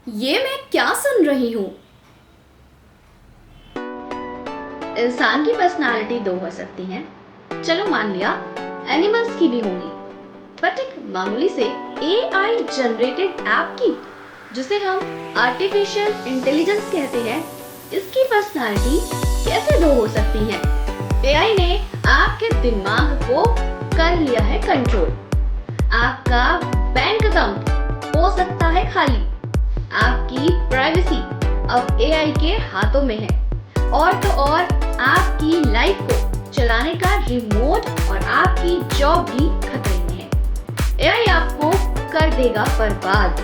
ये मैं क्या सुन रही हूँ? इंसान की पर्सनालिटी दो हो सकती हैं। चलो मान लिया एनिमल्स की भी होंगी, बट एक मामूली से AI जनरेटेड ऐप की, जिसे हम आर्टिफिशियल इंटेलिजेंस कहते हैं, इसकी पर्सनालिटी कैसे दो हो सकती है? AI ने आपके दिमाग को कर लिया है कंट्रोल। आपका बैंक अकाउंट हो सकता है खाली। आपकी प्राइवेसी अब AI के हाथों में है। और तो और आपकी लाइफ को चलाने का रिमोट और आपकी जॉब भी खतरे में है। AI आपको कर देगा बर्बाद।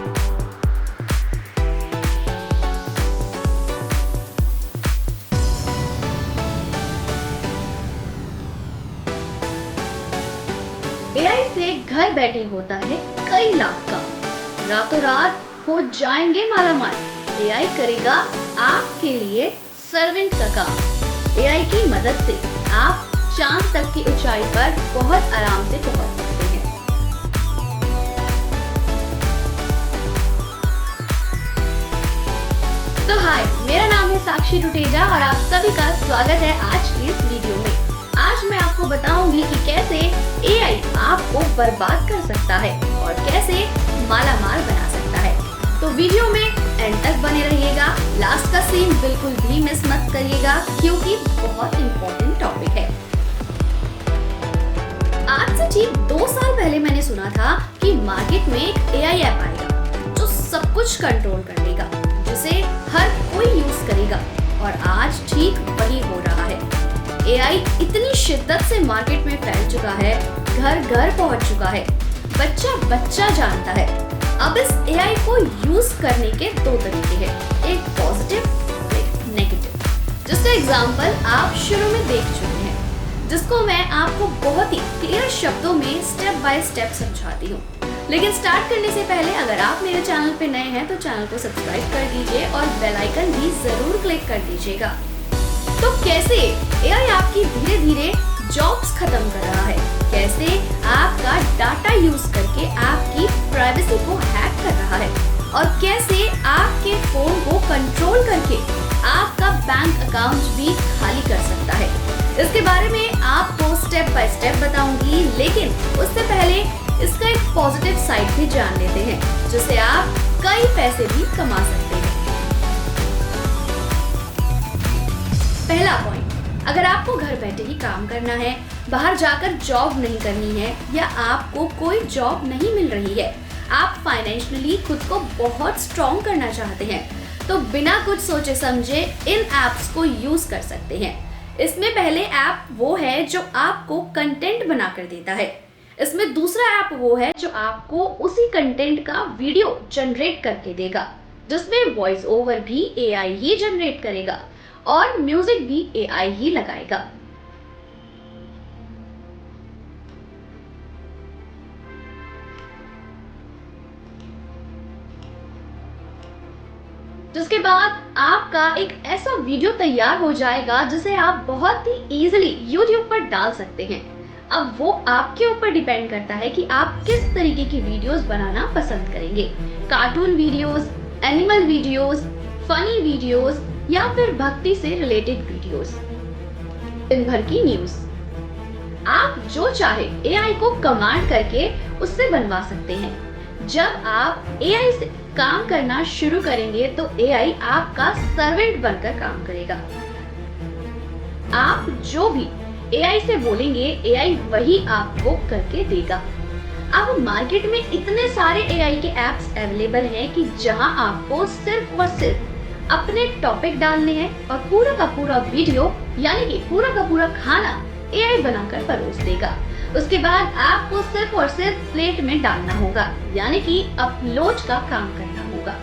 AI से घर बैठे होता है कई लाख का, रातों रात हो जाएंगे मालामाल। AI करेगा आपके लिए सर्वेंट का काम। AI की मदद से आप चांद तक की ऊंचाई पर बहुत आराम से पहुंच सकते हैं। तो हाय, मेरा नाम है साक्षी टुटेजा और आप सभी का स्वागत है आज की इस वीडियो में। आज मैं आपको बताऊंगी कि कैसे AI आपको बर्बाद कर सकता है और कैसे मालामाल बना सकता है। तो वीडियो में एंड तक बने रहिएगा। लास्ट का सीन बिल्कुल भी मिस मत करिएगा क्योंकि बहुत इंपॉर्टेंट टॉपिक है। आज से ठीक 2 साल पहले मैंने सुना था कि मार्केट में एक AI ऐप आएगा जो सब कुछ कंट्रोल कर लेगा, जिसे हर कोई यूज करेगा। और आज ठीक वही हो रहा है। AI इतनी शिद्दत से मार्केट में फैल चुका है, घर घर पहुंच चुका है, बच्चा बच्चा जानता है। अब इस AI को यूज करने के 2 तरीके हैं, एक पॉजिटिव, एक नेगेटिव, जिसका एग्जांपल आप शुरू में देख चुके हैं, जिसको मैं आपको बहुत ही क्लियर शब्दों में स्टेप बाय स्टेप समझाती हूँ। लेकिन स्टार्ट करने से पहले अगर आप मेरे चैनल पे नए हैं तो चैनल को सब्सक्राइब कर दीजिए और बेल आइकन भी जरूर क्लिक कर दीजिएगा। तो कैसे AI आपकी धीरे धीरे जॉब्स खत्म कर रहा है, कैसे आपका डाटा यूज करके आपकी प्राइवेसी को हैक कर रहा है और कैसे आपके फोन को कंट्रोल करके आपका बैंक अकाउंट भी खाली कर सकता है। इसके बारे में आपको स्टेप बाय स्टेप बताऊंगी, लेकिन उससे पहले इसका एक पॉजिटिव साइड भी जान लेते हैं, जिससे आप कई पैसे भी कमा सकते हैं। पहला पॉइंट, अगर आपको घर बैठे ही काम करना है, बाहर जाकर जॉब नहीं करनी है या आपको कोई जॉब नहीं मिल रही है, आप फाइनेंशियली खुद को बहुत स्ट्रॉन्ग करना चाहते हैं, तो बिना कुछ सोचे समझे इन एप्स को यूज कर सकते हैं। इसमें पहले ऐप वो है जो आपको कंटेंट बनाकर देता है। इसमें दूसरा ऐप वो है जो आपको उसी कंटेंट का वीडियो जनरेट करके देगा, जिसमें वॉइस ओवर भी AI ही जनरेट करेगा और म्यूजिक भी AI ही लगाएगा। जिसके बाद आपका एक ऐसा वीडियो तैयार हो जाएगा जिसे आप बहुत ही इजीली YouTube पर डाल सकते हैं। अब वो आपके ऊपर डिपेंड करता है कि आप किस तरीके की वीडियोस बनाना पसंद करेंगे। Cartoon videos, animal videos, funny videos या फिर भक्ति से रिलेटेड वीडियोस, दिन भर की न्यूज। आप जो चाहे AI को कमांड करके उससे बनवा सकते हैं। जब आप AI से काम करना शुरू करेंगे तो AI आपका सर्वेंट बनकर काम करेगा। आप जो भी AI से बोलेंगे, AI वही आपको करके देगा। अब मार्केट में इतने सारे AI के एप्स अवेलेबल हैं कि जहां आपको सिर्फ और सिर्फ अपने टॉपिक डालने हैं और पूरा का पूरा वीडियो यानी कि पूरा का पूरा खाना AI बनाकर परोस देगा। उसके बाद आपको सिर्फ और सिर्फ प्लेट में डालना होगा, यानी कि अपलोड का काम करना होगा।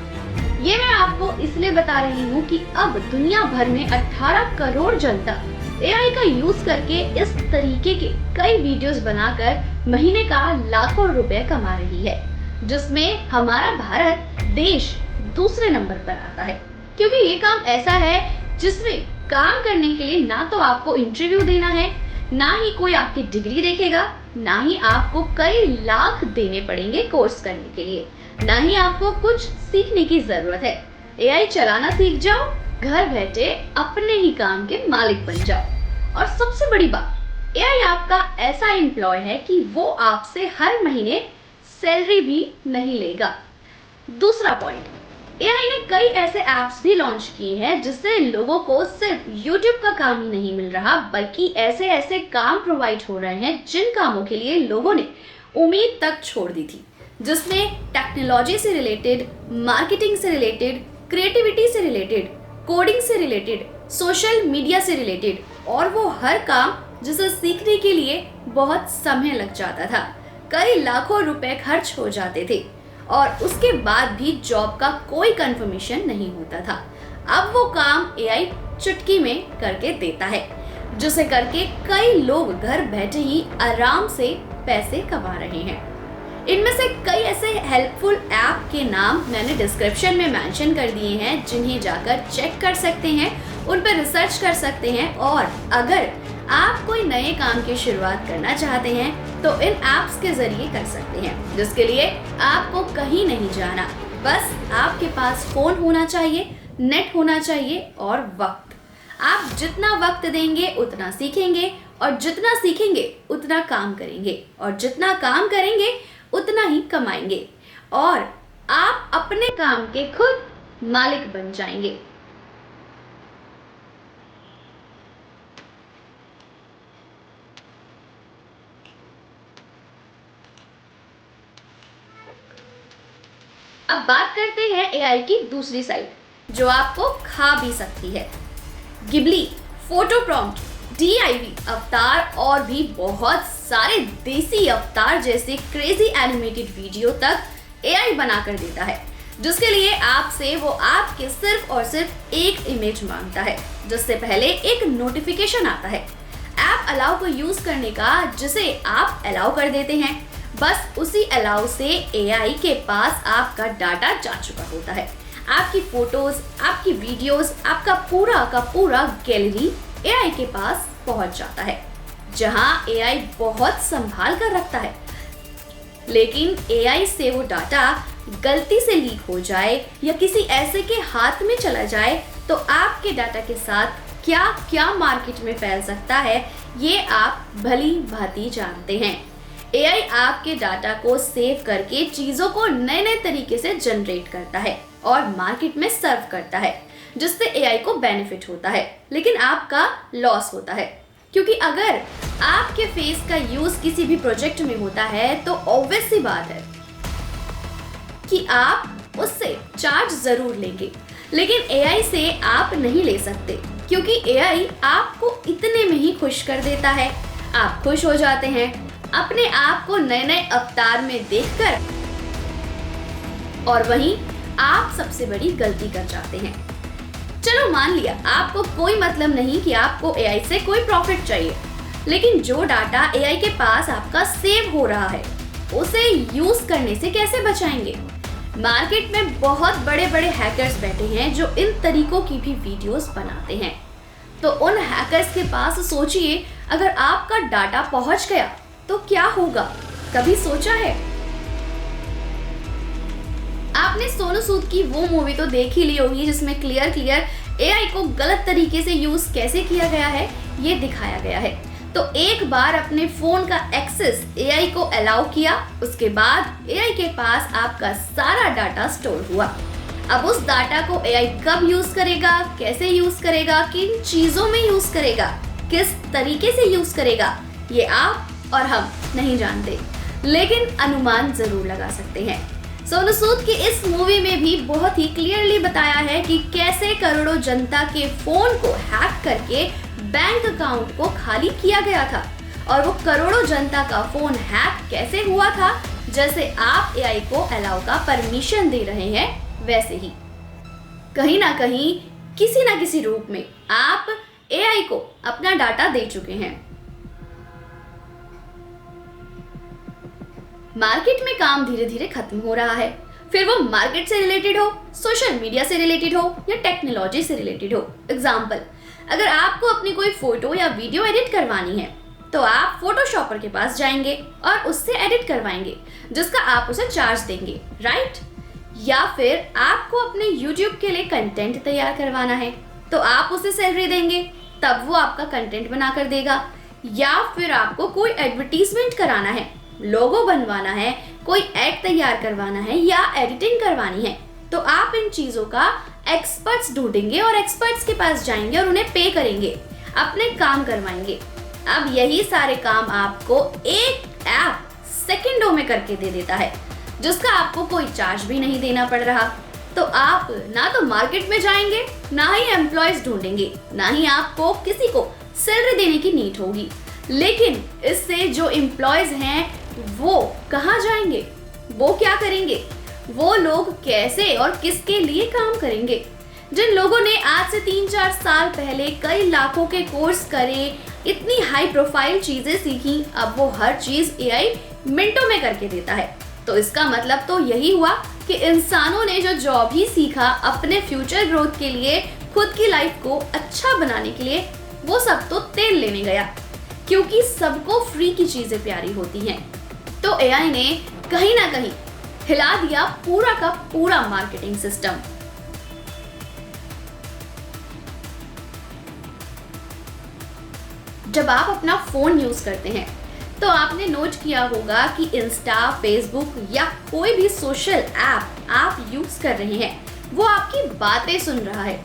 ये मैं आपको इसलिए बता रही हूँ कि अब दुनिया भर में 18 करोड़ जनता AI का यूज करके इस तरीके के कई वीडियोस बनाकर महीने का लाखों रुपए कमा रही है, जिसमें हमारा भारत देश दूसरे नंबर पर आता है। क्योंकि ये काम ऐसा है जिसमें काम करने के लिए ना तो आपको इंटरव्यू देना है, ना ही कोई आपकी डिग्री देखेगा, ना ही आपको कई लाख देने पड़ेंगे कोर्स करने के लिए। ना ही आपको कुछ सीखने की जरूरत है। एआई चलाना सीख जाओ, घर बैठे अपने ही काम के मालिक बन जाओ। और सबसे बड़ी बात, एआई आपका ऐसा एम्प्लॉय है कि वो आपसे हर महीने सैलरी भी नहीं लेगा। दूसरा पॉइंट, एआई ने कई ऐसे ऐप्स भी लॉन्च किए हैं जिससे लोगों को सिर्फ यूट्यूब का काम ही नहीं मिल रहा, बल्कि ऐसे ऐसे काम प्रोवाइड हो रहे हैं जिन कामों के लिए लोगों ने उम्मीद तक छोड़ दी थी, जिसमें टेक्नोलॉजी से रिलेटेड, मार्केटिंग से रिलेटेड, क्रिएटिविटी से रिलेटेड, कोडिंग से रिलेटेड, सोशल मीडिया से रिलेटेड, और वो हर काम जिसे सीखने के लिए बहुत समय लग जाता था, कई लाखों रुपए खर्च हो जाते थे और उसके बाद भी जॉब का कोई कंफर्मेशन नहीं होता था। अब वो काम एआई चुटकी में करके देता है, जिसे करके कई लोग घर बैठे ही आराम से पैसे कमा रहे हैं। इनमें से कई ऐसे हेल्पफुल ऐप के नाम मैंने डिस्क्रिप्शन में मेंशन कर दिए हैं, जिन्हें जाकर चेक कर सकते हैं, उन पर रिसर्च कर सकते हैं। और अगर आप कोई नए काम की शुरुआत करना चाहते हैं तो इन ऐप्स के जरिए कर सकते हैं, जिसके लिए आपको कहीं नहीं जाना, बस आपके पास फोन होना चाहिए, नेट होना चाहिए और वक्त। आप जितना वक्त देंगे उतना सीखेंगे, और जितना सीखेंगे उतना काम करेंगे, और जितना काम करेंगे उतना ही कमाएंगे, और आप अपने काम के खुद मालिक बन जाएंगे। अब बात करते हैं एआई की दूसरी साइड, जो आपको खा भी सकती है। गिबली, फोटो प्रॉम्प्ट, DIV अवतार और भी बहुत सारे देसी अवतार जैसे क्रेजी एनिमेटेड वीडियो तक एआई बनाकर देता है, जिसके लिए आपसे वो आपके सिर्फ और सिर्फ एक इमेज मांगता है, जिससे पहले एक नोटिफिकेशन आता है ऐप अलाउ को यूज करने का, जिसे आप अलाउ कर देते हैं। बस उसी अलाउ से एआई के पास आपका डाटा जा चुका होता है। आपकी फोटोज, आपकी वीडियोस, आपका पूरा का पूरा गैलरी एआई के पास पहुंच जाता है, जहां एआई बहुत संभाल कर रखता है। लेकिन एआई से वो डाटा गलती से लीक हो जाए या किसी ऐसे के हाथ में चला जाए तो आपके डाटा के साथ क्या क्या मार्केट में फैल सकता है, ये आप भली भांति जानते हैं। एआई आपके डाटा को सेव करके चीजों को नए नए तरीके से जनरेट करता है और मार्केट में सर्व करता है, जिससे एआई को बेनिफिट होता है, लेकिन आपका लॉस होता है। क्योंकि अगर आपके फेस का यूज किसी भी प्रोजेक्ट में होता है तो ऑब्वियस सी बात है कि आप उससे चार्ज जरूर लेंगे, लेकिन एआई से आप नहीं ले सकते, क्योंकि एआई आपको इतने में ही खुश कर देता है। आप खुश हो जाते हैं अपने आप को नए नए अवतार में देखकर, और वहीं आप सबसे बड़ी गलती कर जाते हैं। चलो मान लिया आपको कोई मतलब नहीं कि आपको एआई से कोई प्रॉफिट चाहिए, लेकिन जो डाटा एआई के पास आपका सेव हो रहा है उसे यूज करने से कैसे बचाएंगे? मार्केट में बहुत बड़े बड़े हैकर्स बैठे हैं जो इन तरीकों की भी वीडियोस बनाते हैं। तो उन हैकर्स के पास सोचिए, अगर आपका डाटा पहुंच गया तो क्या होगा? कभी सोचा है? आपने सोनू सूद की वो मूवी तो देख ही ली होगी जिसमें क्लियर एआई को गलत तरीके से यूज कैसे किया गया है ये दिखाया गया है। तो एक बार अपने फोन का एक्सेस एआई को अलाउ किया, उसके बाद एआई के पास आपका सारा डाटा स्टोर हुआ। अब उस डाटा को एआई कब यूज करेगा, कैसे यूज करेगा, किन चीजों में यूज करेगा, किस तरीके से यूज करेगा, ये आप और हम नहीं जानते, लेकिन अनुमान जरूर लगा सकते हैं। सोनू सूद की इस मूवी में भी बहुत ही क्लियरली बताया है कि कैसे करोड़ों जनता के फोन को हैक करके बैंक अकाउंट को खाली किया गया था, और वो करोड़ों जनता का फोन हैक कैसे हुआ था, जैसे आप एआई को अलाउ का परमिशन दे रहे हैं वैसे ही कहीं ना कहीं किसी ना किसी रूप में आप एआई को अपना डाटा दे चुके हैं। मार्केट में काम धीरे धीरे खत्म हो रहा है, फिर वो मार्केट से रिलेटेड हो, सोशल मीडिया से रिलेटेड हो या टेक्नोलॉजी से रिलेटेड हो। एग्जाम्पल, अगर आपको अपनी कोई फोटो या वीडियो एडिट करवानी है तो आप फोटोशॉपर के पास जाएंगे और उससे एडिट करवाएंगे, जिसका आप उसे चार्ज देंगे, राइट? या फिर आपको अपने YouTube के लिए कंटेंट तैयार करवाना है तो आप उसे सैलरी देंगे, तब वो आपका कंटेंट बनाकर देगा। या फिर आपको कोई एडवर्टीजमेंट कराना है, लोगो बनवाना है, कोई एड तैयार करवाना है या एडिटिंग करवानी है, तो आप इन चीजों का एक्सपर्ट्स ढूंढेंगे और एक्सपर्ट्स के पास जाएंगे और उन्हें पे करेंगे, अपने काम करवाएंगे। अब यही सारे काम आपको एक ऐप सेकंडों में करके दे देता है, जिसका आपको कोई चार्ज भी नहीं देना पड़ रहा। तो आप ना तो मार्केट में जाएंगे, ना ही एम्प्लॉयज ढूंढेंगे, ना ही आपको किसी को सैलरी देने की नीड होगी। लेकिन इससे जो एम्प्लॉयज हैं वो कहाँ जाएंगे, वो क्या करेंगे, वो लोग कैसे और किसके लिए काम करेंगे? जिन लोगों ने आज से 3-4 साल पहले कई लाखों के कोर्स करे, इतनी हाई प्रोफाइल चीजें सीखी, अब वो हर चीज एआई मिनटों में करके देता है। तो इसका मतलब तो यही हुआ कि इंसानों ने जो जॉब ही सीखा अपने फ्यूचर ग्रोथ के लिए, खुद की लाइफ को अच्छा बनाने के लिए, वो सब तो तेल लेने गया, क्योंकि सबको फ्री की चीजें प्यारी होती हैं। तो एआई ने कहीं ना कहीं हिला दिया पूरा का पूरा मार्केटिंग सिस्टम। जब आप अपना फोन यूज करते हैं तो आपने नोट किया होगा कि इंस्टा, फेसबुक या कोई भी सोशल ऐप आप यूज कर रहे हैं, वो आपकी बातें सुन रहा है।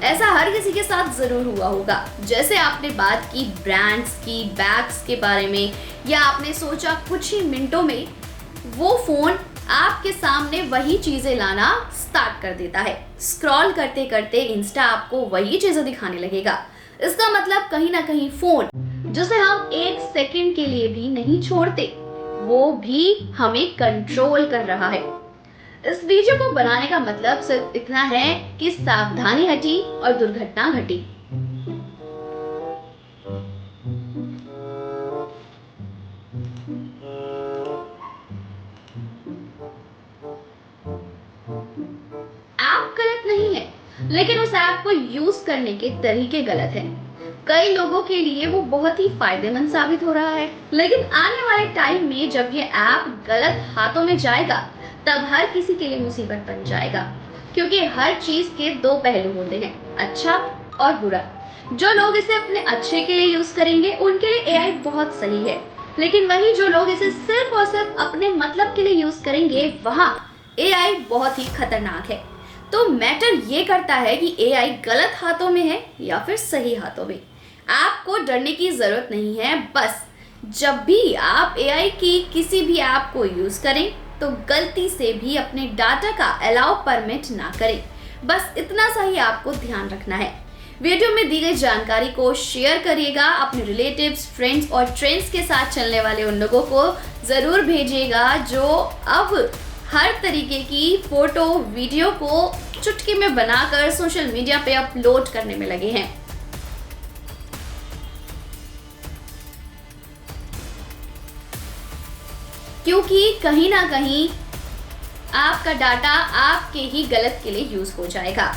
ऐसा हर किसी के साथ जरूर हुआ होगा। जैसे आपने बात की ब्रांड्स की, बैग्स के बारे में, या आपने सोचा कुछ ही मिनटों में वो फोन आपके सामने वही चीजें लाना स्टार्ट कर देता है। स्क्रॉल करते करते इंस्टा आपको वही चीजें दिखाने लगेगा। इसका मतलब कहीं ना कहीं फोन, जिसे हम 1 सेकंड के लिए भी नहीं छोड़ते, वो भी हमें कंट्रोल कर रहा है। इस वीडियो को बनाने का मतलब सिर्फ इतना है कि सावधानी हटी और दुर्घटना घटी। ऐप गलत नहीं है, लेकिन उस ऐप को यूज करने के तरीके गलत हैं। कई लोगों के लिए वो बहुत ही फायदेमंद साबित हो रहा है, लेकिन आने वाले टाइम में जब ये ऐप गलत हाथों में जाएगा, तब हर किसी के लिए मुसीबत बन जाएगा। क्योंकि हर चीज के 2 पहलू होते हैं, अच्छा और बुरा। जो लोग इसे अपने अच्छे के लिए यूज करेंगे, उनके लिए एआई बहुत सही है, लेकिन वही जो लोग इसे सिर्फ और सिर्फ अपने मतलब के लिए यूज करेंगे, वहाँ एआई बहुत ही खतरनाक है। तो मैटर ये करता है कि एआई गलत हाथों में है या फिर सही हाथों में। आपको डरने की जरूरत नहीं है। बस जब भी आप एआई की किसी भी ऐप को यूज करें तो गलती से भी अपने डाटा का अलाउ परमिट ना करें। बस इतना सा ही आपको ध्यान रखना है। वीडियो में दी गई जानकारी को शेयर करिएगा, अपने रिलेटिव्स, फ्रेंड्स और ट्रेंड्स के साथ चलने वाले उन लोगों को जरूर भेजिएगा जो अब हर तरीके की फोटो, वीडियो को चुटकी में बनाकर सोशल मीडिया पे अपलोड करने में लगे हैं। क्योंकि कहीं ना कहीं आपका डाटा आपके ही गलत के लिए यूज हो जाएगा।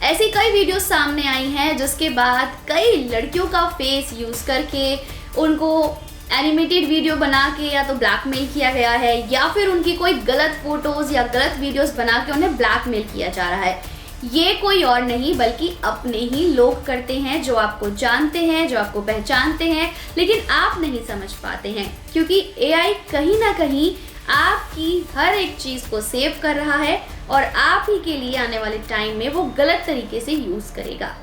ऐसी कई वीडियो सामने आई हैं जिसके बाद कई लड़कियों का फेस यूज करके उनको एनिमेटेड वीडियो बना के या तो ब्लैकमेल किया गया है, या फिर उनकी कोई गलत फोटोज या गलत वीडियोस बना के उन्हें ब्लैकमेल किया जा रहा है। ये कोई और नहीं बल्कि अपने ही लोग करते हैं, जो आपको जानते हैं, जो आपको पहचानते हैं, लेकिन आप नहीं समझ पाते हैं। क्योंकि एआई कहीं ना कहीं आपकी हर एक चीज को सेव कर रहा है और आप ही के लिए आने वाले टाइम में वो गलत तरीके से यूज करेगा।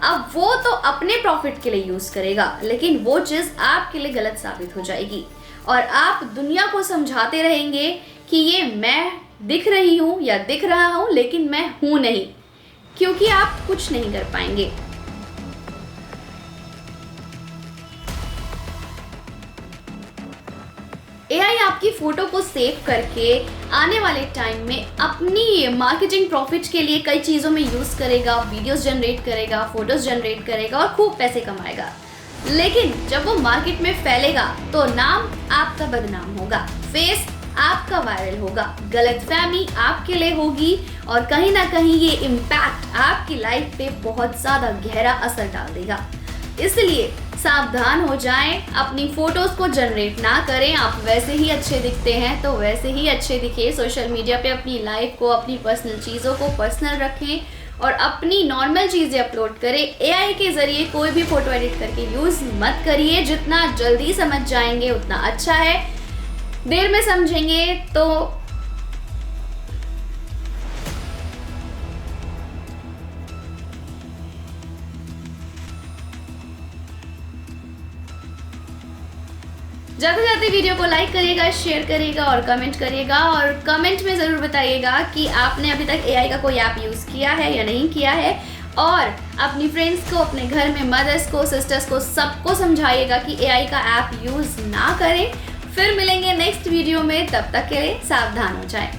अब वो तो अपने प्रॉफिट के लिए यूज करेगा, लेकिन वो चीज आपके लिए गलत साबित हो जाएगी और आप दुनिया को समझाते रहेंगे कि ये मैं दिख रही हूँ या दिख रहा हूँ, लेकिन मैं हूँ नहीं, क्योंकि आप कुछ नहीं कर पाएंगे। एआई आपकी फोटो को सेव करके आने वाले टाइम में अपनी मार्केटिंग प्रॉफिट के लिए कई चीज़ों में यूज़ करेगा, वीडियोस जनरेट करेगा, फोटोज जनरेट करेगा और खूब पैसे कमाएगा। लेकिन जब वो मार्केट में फैलेगा तो नाम आपका बदनाम होगा, फेस आपका वायरल होगा, गलतफहमी आपके लिए होगी और कहीं ना कहीं ये इम्पैक्ट आपकी लाइफ पे बहुत ज़्यादा गहरा असर डाल देगा। इसलिए सावधान हो जाएं, अपनी फोटोज को जनरेट ना करें। आप वैसे ही अच्छे दिखते हैं तो वैसे ही अच्छे दिखे। सोशल मीडिया पे अपनी लाइफ को, अपनी पर्सनल चीज़ों को पर्सनल रखें और अपनी नॉर्मल चीज़ें अपलोड करें। एआई के ज़रिए कोई भी फ़ोटो एडिट करके यूज़ मत करिए। जितना जल्दी समझ जाएंगे उतना अच्छा है। देर में समझेंगे तो जाते जाते वीडियो को लाइक करिएगा, शेयर करिएगा और कमेंट करिएगा। और कमेंट में ज़रूर बताइएगा कि आपने अभी तक एआई का कोई ऐप यूज़ किया है या नहीं किया है। और अपनी फ्रेंड्स को, अपने घर में मदर्स को, सिस्टर्स को, सबको समझाइएगा कि एआई का ऐप यूज़ ना करें। फिर मिलेंगे नेक्स्ट वीडियो में, तब तक के लिए सावधान हो जाएं।